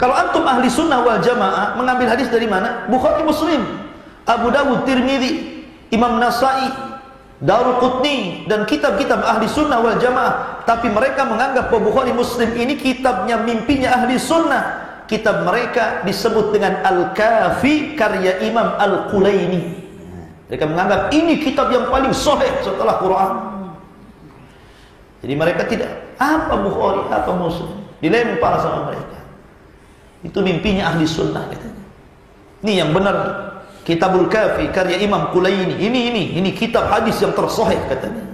Kalau antum ahli sunnah wal jamaah, mengambil hadis dari mana? Bukhari, Muslim, Abu Dawud, Tirmidzi, Imam Nasai, Daruqutni, dan kitab-kitab ahli sunnah wal jamaah. Tapi mereka menganggap bahwa Bukhari, Muslim ini kitabnya mimpinya ahli sunnah. Kitab mereka disebut dengan Al-Kafi, karya Imam Al-Qulaini. Mereka menganggap ini kitab yang paling sahih setelah Quran. Jadi mereka tidak, apa Bukhari, apa Muslim, dilempar sama mereka. Itu mimpinya ahli sunnah katanya. Ini yang benar, Kitabul Kafi karya Imam Qulaini. Ini kitab hadis yang tersahih katanya.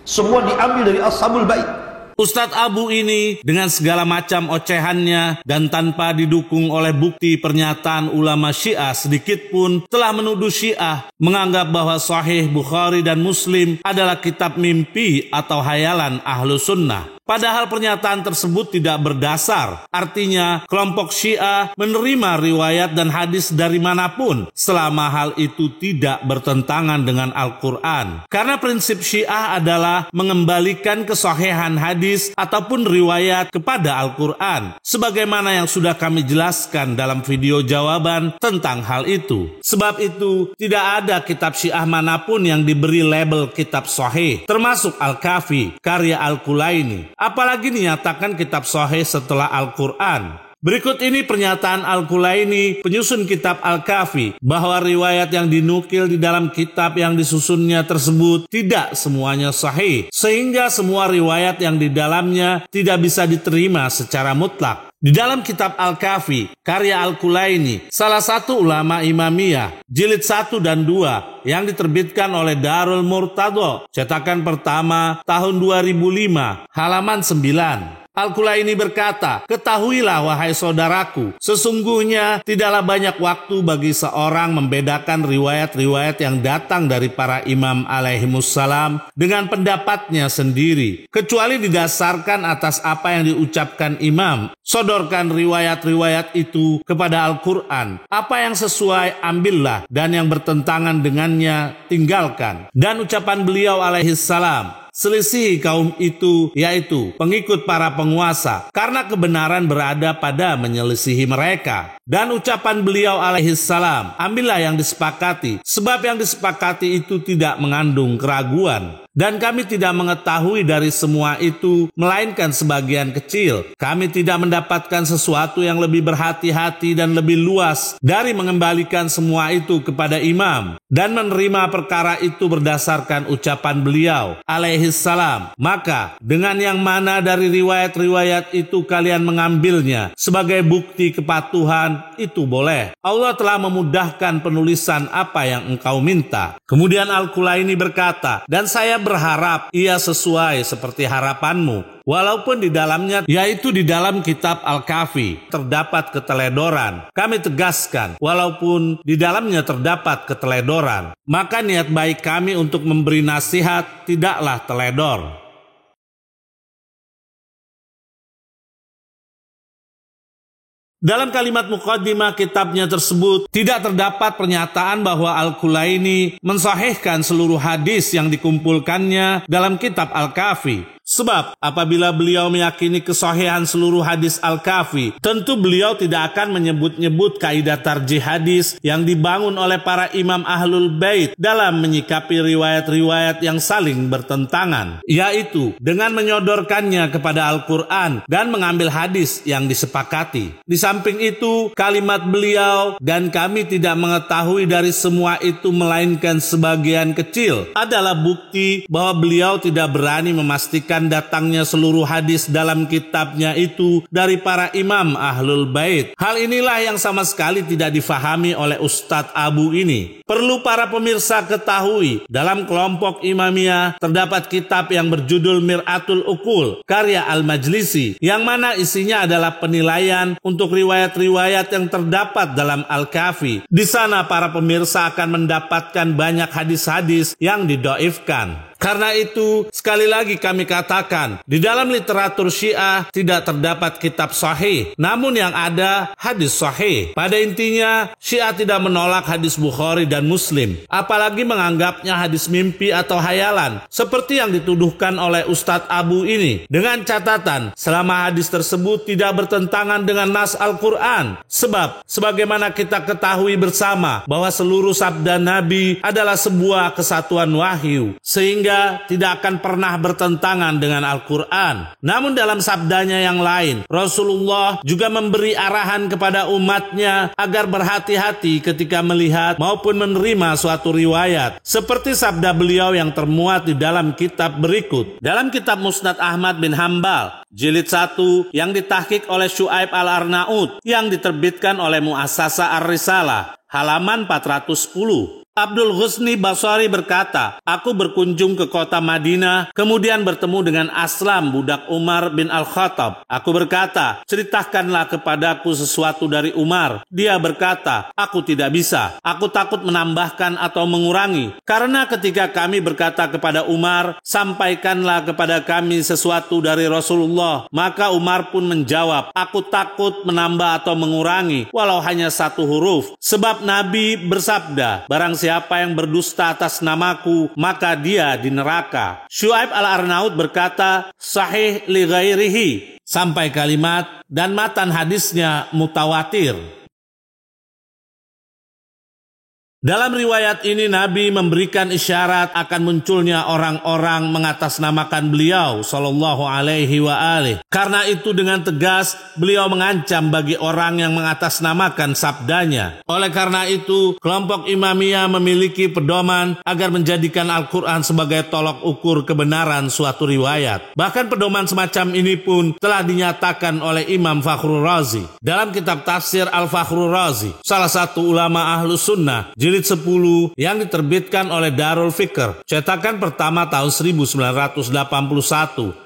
Semua diambil dari Ashabul Bait. Ustadz Abu ini dengan segala macam ocehannya dan tanpa didukung oleh bukti pernyataan ulama Syiah sedikit pun telah menuduh Syiah menganggap bahwa Sahih Bukhari dan Muslim adalah kitab mimpi atau hayalan ahlu sunnah. Padahal pernyataan tersebut tidak berdasar. Artinya kelompok Syiah menerima riwayat dan hadis dari manapun selama hal itu tidak bertentangan dengan Al-Quran. Karena prinsip Syiah adalah mengembalikan kesahihan hadis ataupun riwayat kepada Al-Quran. Sebagaimana yang sudah kami jelaskan dalam video jawaban tentang hal itu. Sebab itu tidak ada kitab Syiah manapun yang diberi label kitab sahih, termasuk Al-Kafi karya Al-Qulaini. Apalagi dinyatakan kitab sahih setelah Al-Quran. Berikut ini pernyataan Al-Qulaini, penyusun kitab Al-Kafi, bahwa riwayat yang dinukil di dalam kitab yang disusunnya tersebut tidak semuanya sahih, sehingga semua riwayat yang di dalamnya tidak bisa diterima secara mutlak. Di dalam kitab Al-Kafi, karya Al-Qulaini, salah satu ulama Imamiyah, jilid 1 dan 2, yang diterbitkan oleh Darul Murtadho, cetakan pertama tahun 2005, halaman 9. Al-Qulaini berkata, "Ketahuilah wahai saudaraku, sesungguhnya tidaklah banyak waktu bagi seorang membedakan riwayat-riwayat yang datang dari para imam alaihimussalam dengan pendapatnya sendiri, kecuali didasarkan atas apa yang diucapkan imam. Sodorkan riwayat-riwayat itu kepada Al-Quran. Apa yang sesuai ambillah, dan yang bertentangan dengannya tinggalkan." Dan ucapan beliau alaihissalam, "Selisih kaum itu yaitu pengikut para penguasa, karena kebenaran berada pada menyelisihi mereka." Dan ucapan beliau alaihissalam, "Ambillah yang disepakati, sebab yang disepakati itu tidak mengandung keraguan. Dan kami tidak mengetahui dari semua itu, melainkan sebagian kecil. Kami tidak mendapatkan sesuatu yang lebih berhati-hati dan lebih luas dari mengembalikan semua itu kepada imam dan menerima perkara itu berdasarkan ucapan beliau alaihissalam. Maka dengan yang mana dari riwayat-riwayat itu kalian mengambilnya sebagai bukti kepatuhan, itu boleh. Allah telah memudahkan penulisan apa yang engkau minta." Kemudian Al-Qulaini berkata, "Dan saya berharap ia sesuai seperti harapanmu. Walaupun di dalamnya, yaitu di dalam kitab Al-Kafi, terdapat keteledoran. Kami tegaskan, walaupun di dalamnya terdapat keteledoran, maka niat baik kami untuk memberi nasihat tidaklah teledor." Dalam kalimat muqaddimah kitabnya tersebut, tidak terdapat pernyataan bahwa Al-Qulaini mensahihkan seluruh hadis yang dikumpulkannya dalam kitab Al-Kafi. Sebab apabila beliau meyakini kesahihan seluruh hadis Al-Kafi, tentu beliau tidak akan menyebut-nyebut kaidah tarjih hadis yang dibangun oleh para imam Ahlul Bait dalam menyikapi riwayat-riwayat yang saling bertentangan, yaitu dengan menyodorkannya kepada Al-Quran dan mengambil hadis yang disepakati. Di samping itu, kalimat beliau, "Dan kami tidak mengetahui dari semua itu melainkan sebagian kecil," adalah bukti bahwa beliau tidak berani memastikan datangnya seluruh hadis dalam kitabnya itu dari para imam Ahlul Bait. Hal inilah yang sama sekali tidak difahami oleh Ustadz Abu ini. Perlu para pemirsa ketahui, dalam kelompok Imamiyah terdapat kitab yang berjudul Mir'atul Uqul karya Al-Majlisi, yang mana isinya adalah penilaian untuk riwayat-riwayat yang terdapat dalam Al-Kafi. Di sana para pemirsa akan mendapatkan banyak hadis-hadis yang didoifkan. Karena itu, sekali lagi kami katakan, di dalam literatur Syiah tidak terdapat kitab sahih, namun yang ada hadis sahih. Pada intinya, Syiah tidak menolak hadis Bukhari dan Muslim, apalagi menganggapnya hadis mimpi atau hayalan, seperti yang dituduhkan oleh Ustadz Abu ini, dengan catatan selama hadis tersebut tidak bertentangan dengan nas Al-Quran. Sebab, sebagaimana kita ketahui bersama bahwa seluruh sabda Nabi adalah sebuah kesatuan wahyu, sehingga tidak akan pernah bertentangan dengan Al-Quran. Namun dalam sabdanya yang lain, Rasulullah juga memberi arahan kepada umatnya agar berhati-hati ketika melihat maupun menerima suatu riwayat, seperti sabda beliau yang termuat di dalam kitab berikut. Dalam kitab Musnad Ahmad bin Hambal, jilid 1 yang ditahqiq oleh Syuaib Al-Arnaud, yang diterbitkan oleh Muassasah Ar-Risalah, halaman 410. Abdul Husni Basari berkata, aku berkunjung ke kota Madinah, kemudian bertemu dengan Aslam, budak Umar bin Al-Khattab. Aku berkata, ceritakanlah kepadaku sesuatu dari Umar. Dia berkata, aku tidak bisa. Aku takut menambahkan atau mengurangi. Karena ketika kami berkata kepada Umar, sampaikanlah kepada kami sesuatu dari Rasulullah. Maka Umar pun menjawab, aku takut menambah atau mengurangi, walau hanya satu huruf. Sebab Nabi bersabda, barang siapa yang berdusta atas namaku, maka dia di neraka. Syuaib Al-Arnaud berkata, sahih li ghairihi, sampai kalimat dan matan hadisnya mutawatir. Dalam riwayat ini Nabi memberikan isyarat akan munculnya orang-orang mengatasnamakan beliau sallallahu alaihi wa alihi. Karena itu dengan tegas beliau mengancam bagi orang yang mengatasnamakan sabdanya. Oleh karena itu kelompok Imamiyah memiliki pedoman agar menjadikan Al-Quran sebagai tolok ukur kebenaran suatu riwayat. Bahkan pedoman semacam ini pun telah dinyatakan oleh Imam Fakhrur Razi dalam kitab tafsir Al-Fakhrur Razi, salah satu ulama Ahlus Sunnah, jilid 10 yang diterbitkan oleh Darul Fikr, cetakan pertama tahun 1981,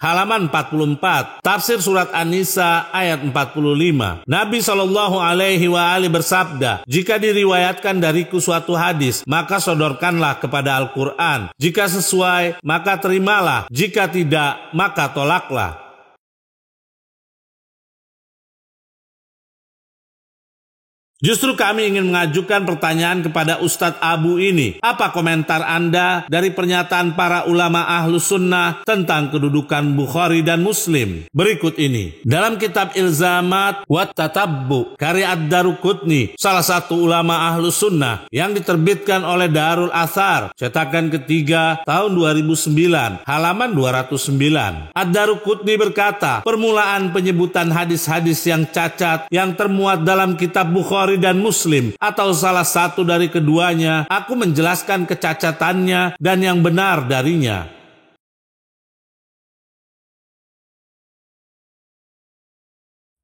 halaman 44, tafsir surat An-Nisa ayat 45. Nabi SAW bersabda, jika diriwayatkan dariku suatu hadis, maka sodorkanlah kepada Al-Quran. Jika sesuai, maka terimalah. Jika tidak, maka tolaklah. Justru kami ingin mengajukan pertanyaan kepada Ustadz Abu ini. Apa komentar Anda dari pernyataan para ulama Ahlus Sunnah tentang kedudukan Bukhari dan Muslim? Berikut ini. Dalam kitab Ilzamat wa Tatabbu, karya Ad-Daruqutni, salah satu ulama Ahlus Sunnah, yang diterbitkan oleh Darul Athar, cetakan ketiga tahun 2009, halaman 209. Ad-Daruqutni berkata, permulaan penyebutan hadis-hadis yang cacat yang termuat dalam kitab Bukhari dan Muslim atau salah satu dari keduanya, aku menjelaskan kecacatannya dan yang benar darinya.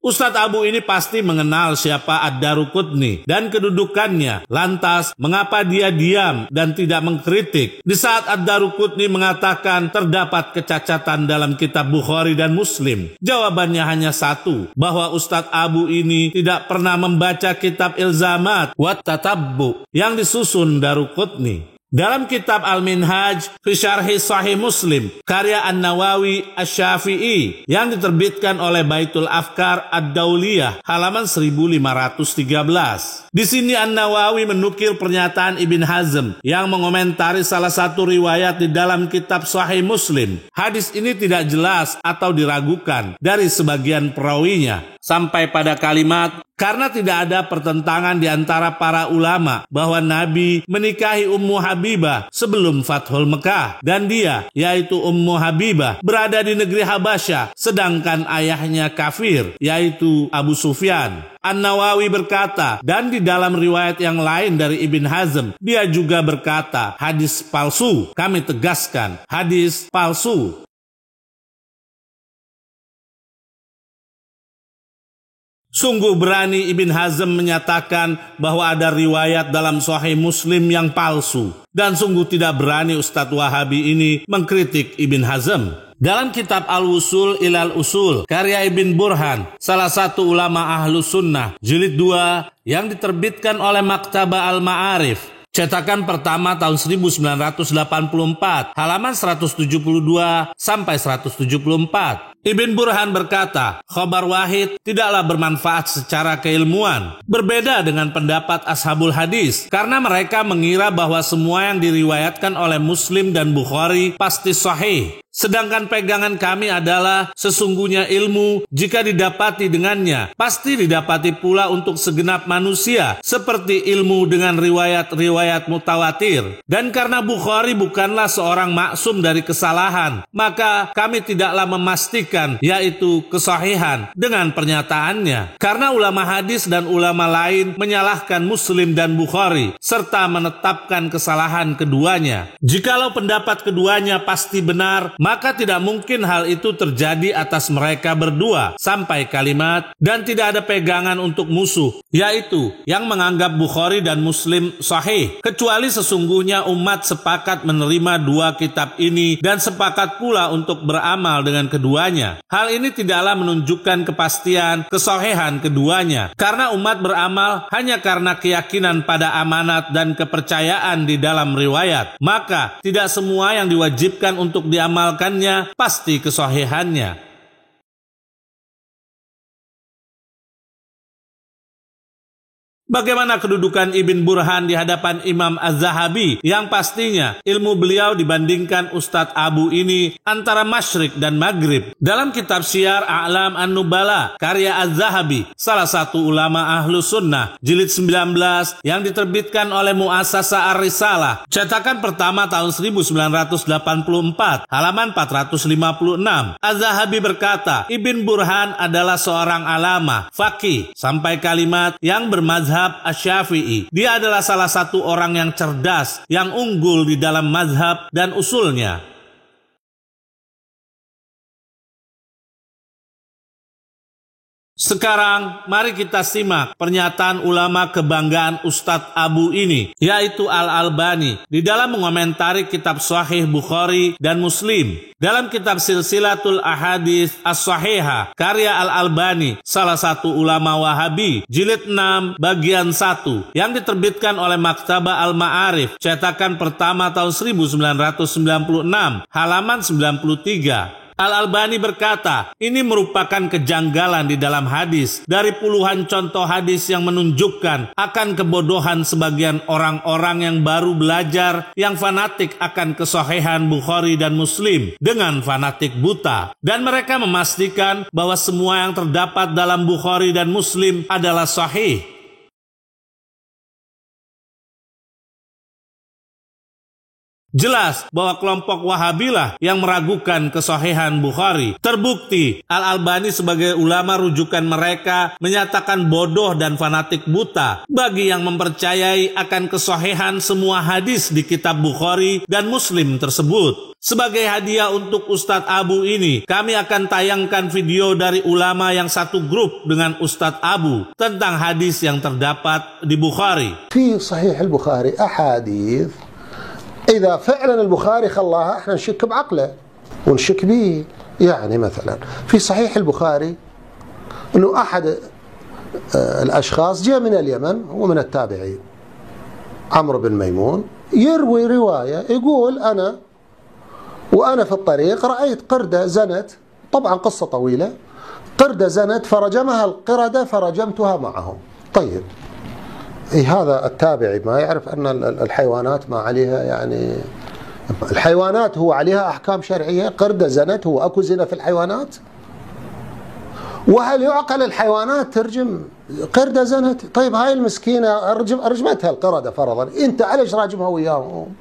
Ustadz Abu ini pasti mengenal siapa Ad-Daruqutni dan kedudukannya. Lantas, mengapa dia diam dan tidak mengkritik di saat Ad-Daruqutni mengatakan terdapat kecacatan dalam kitab Bukhari dan Muslim? Jawabannya hanya satu, bahwa Ustadz Abu ini tidak pernah membaca kitab Ilzamat wa Tatabbu yang disusun Daruqutni. Dalam kitab Al-Minhaj fi Syarhi Sahih Muslim, karya An-Nawawi Asy-Syafi'i yang diterbitkan oleh Baitul Afkar Ad-Dauliyah, halaman 1513. Di sini An-Nawawi menukil pernyataan Ibn Hazm yang mengomentari salah satu riwayat di dalam kitab Sahih Muslim. Hadis ini tidak jelas atau diragukan dari sebagian perawinya, sampai pada kalimat, karena tidak ada pertentangan di antara para ulama bahwa Nabi menikahi Ummu Habibah sebelum Fathul Mekah, dan dia, yaitu Ummu Habibah, berada di negeri Habasyah, sedangkan ayahnya kafir, yaitu Abu Sufyan. An-Nawawi berkata, dan di dalam riwayat yang lain dari Ibn Hazm, dia juga berkata, hadis palsu. Kami tegaskan, hadis palsu. Sungguh berani Ibn Hazm menyatakan bahwa ada riwayat dalam Sahih Muslim yang palsu. Dan sungguh tidak berani Ustadz Wahabi ini mengkritik Ibn Hazm. Dalam kitab Al-Wusul Ilal Usul, karya Ibn Burhan, salah satu ulama Ahlus Sunnah, jilid 2, yang diterbitkan oleh Maktabah Al-Ma'arif, Cetakan pertama tahun 1984, halaman 172 sampai 174. Ibn Burhan berkata, khobar wahid tidaklah bermanfaat secara keilmuan. Berbeda dengan pendapat ashabul hadis, karena mereka mengira bahwa semua yang diriwayatkan oleh Muslim dan Bukhari pasti sahih. Sedangkan pegangan kami adalah sesungguhnya ilmu jika didapati dengannya, pasti didapati pula untuk segenap manusia, seperti ilmu dengan riwayat-riwayat mutawatir. Dan karena Bukhari bukanlah seorang maksum dari kesalahan, maka kami tidaklah memastikan yaitu kesahihan dengan pernyataannya. Karena ulama hadis dan ulama lain menyalahkan Muslim dan Bukhari, serta menetapkan kesalahan keduanya. Jikalau pendapat keduanya pasti benar, maka tidak mungkin hal itu terjadi atas mereka berdua sampai kalimat dan tidak ada pegangan untuk musuh, yaitu yang menganggap Bukhari dan Muslim sahih, kecuali sesungguhnya umat sepakat menerima dua kitab ini dan sepakat pula untuk beramal dengan keduanya. Hal ini tidaklah menunjukkan kepastian kesahihan keduanya, karena umat beramal hanya karena keyakinan pada amanat dan kepercayaan di dalam riwayat. Maka tidak semua yang diwajibkan untuk diamalkannya pasti kesahihannya. Bagaimana kedudukan Ibn Burhan di hadapan Imam Az-Zahabi yang pastinya ilmu beliau dibandingkan Ustadz Abu ini antara Masyrik dan Maghrib? Dalam kitab Syiar A'lam An-Nubala karya Az-Zahabi, salah satu ulama ahlu sunnah, jilid 19 yang diterbitkan oleh Mu'assasah Ar-Risalah, cetakan pertama tahun 1984, halaman 456. Az-Zahabi berkata, Ibn Burhan adalah seorang alama, faqih, sampai kalimat yang bermazhab Asy-Syafi'i. Dia adalah salah satu orang yang cerdas, yang unggul di dalam mazhab dan usulnya. Sekarang mari kita simak pernyataan ulama kebanggaan Ustadz Abu ini, yaitu Al-Albani, di dalam mengomentari kitab Sahih Bukhari dan Muslim. Dalam kitab Silsilatul Ahadits As-Sahihah karya Al-Albani, salah satu ulama Wahabi, jilid 6 bagian 1 yang diterbitkan oleh Maktabah Al-Ma'arif, cetakan pertama tahun 1996, halaman 93. Al-Albani berkata, ini merupakan kejanggalan di dalam hadis dari puluhan contoh hadis yang menunjukkan akan kebodohan sebagian orang-orang yang baru belajar, yang fanatik akan kesahihan Bukhari dan Muslim dengan fanatik buta. Dan mereka memastikan bahwa semua yang terdapat dalam Bukhari dan Muslim adalah sahih. Jelas bahwa kelompok Wahabilah yang meragukan kesahihan Bukhari. Terbukti Al-Albani sebagai ulama rujukan mereka menyatakan bodoh dan fanatik buta bagi yang mempercayai akan kesahihan semua hadis di kitab Bukhari dan Muslim tersebut. Sebagai hadiah untuk Ustadz Abu ini, kami akan tayangkan video dari ulama yang satu grup dengan Ustadz Abu tentang hadis yang terdapat di Bukhari. Fi Sahih al-Bukhari ahadith إذا فعلا البخاري خلاها احنا نشك بعقله ونشك به. يعني مثلا في صحيح البخاري انه احد الاشخاص جاء من اليمن ومن التابعين عمرو بن ميمون يروي روايه يقول وانا في الطريق رايت قرده زنت، طبعا قصه طويله، قرده زنت فرجمها القرده فرجمتها معهم. طيب هذا التابعي ما يعرف أن الحيوانات ما عليها، يعني الحيوانات هو عليها أحكام شرعية. قردة زنت، هو أكو زنا في الحيوانات؟ وهل يعقل الحيوانات ترجم قردة زنت؟ طيب هاي المسكينة رجمتها القردة فرضا، أنت عليش راجمها وياهم؟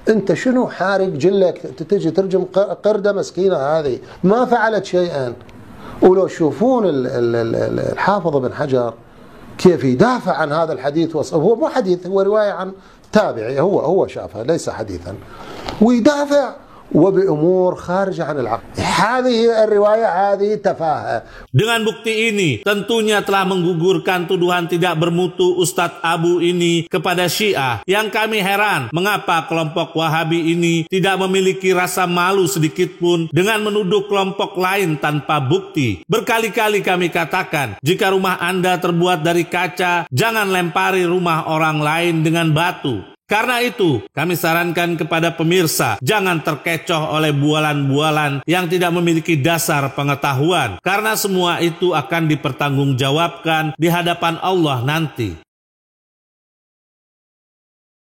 أنت شنو حارق جلك تجي ترجم قردة مسكينة هذه ما فعلت شيئا. ولو تشوفون الحافظ بن حجر كيف يدافع عن هذا الحديث، هو مو حديث، هو رواية عن تابعي، هو شافها ليس حديثا، ويدافع وبأمور خارجة عن العقل. هذه الرواية هذه تفاهة. Dengan bukti ini tentunya telah menggugurkan tuduhan tidak bermutu Ustadz Abu ini kepada Syiah. Yang kami heran mengapa kelompok Wahabi ini tidak memiliki rasa malu sedikit pun dengan menuduh kelompok lain tanpa bukti. Berkali-kali kami katakan, jika rumah Anda terbuat dari kaca, jangan lempari rumah orang lain dengan batu. Karena itu, kami sarankan kepada pemirsa, jangan terkecoh oleh bualan-bualan yang tidak memiliki dasar pengetahuan. Karena semua itu akan dipertanggungjawabkan di hadapan Allah nanti.